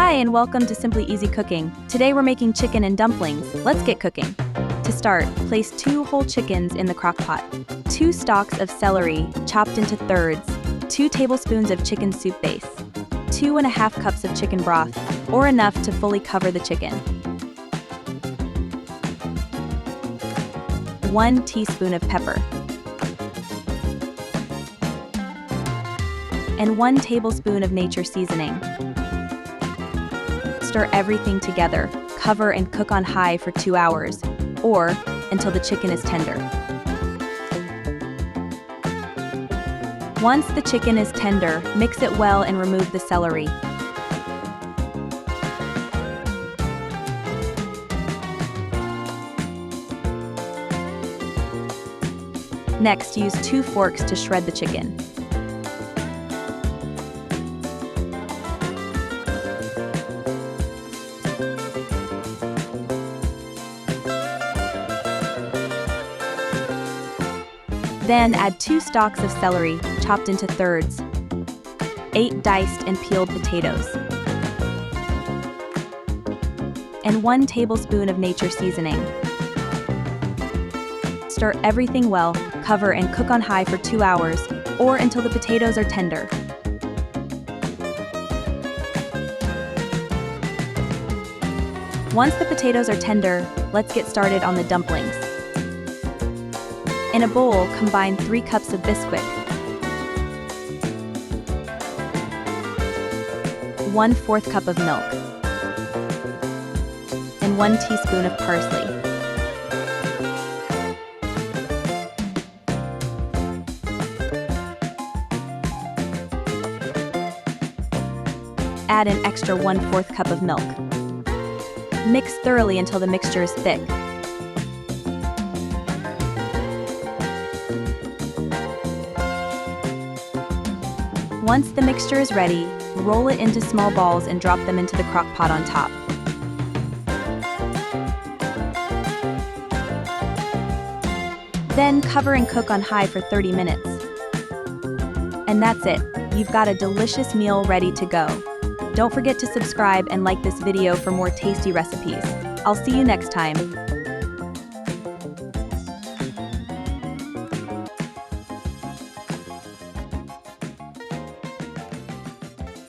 Hi and welcome to Simply Easy Cooking. Today we're making chicken and dumplings. Let's get cooking. To start, place 2 whole chickens in the crock pot, 2 stalks of celery chopped into thirds, 2 tablespoons of chicken soup base, 2½ cups of chicken broth, or enough to fully cover the chicken, 1 teaspoon of pepper, and 1 tablespoon of nature seasoning. Stir everything together, cover and cook on high for 2 hours, or until the chicken is tender. Once the chicken is tender, mix it well and remove the celery. Next, use 2 forks to shred the chicken. Then add 2 stalks of celery, chopped into thirds, 8 diced and peeled potatoes, and 1 tablespoon of nature seasoning. Stir everything well, cover and cook on high for 2 hours, or until the potatoes are tender. Once the potatoes are tender, let's get started on the dumplings. In a bowl, combine 3 cups of Bisquick, 1/4 cup of milk, and 1 teaspoon of parsley. Add an extra 1/4 cup of milk. Mix thoroughly until the mixture is thick. Once the mixture is ready, roll it into small balls and drop them into the crock pot on top. Then cover and cook on high for 30 minutes. And that's it. You've got a delicious meal ready to go. Don't forget to subscribe and like this video for more tasty recipes. I'll see you next time.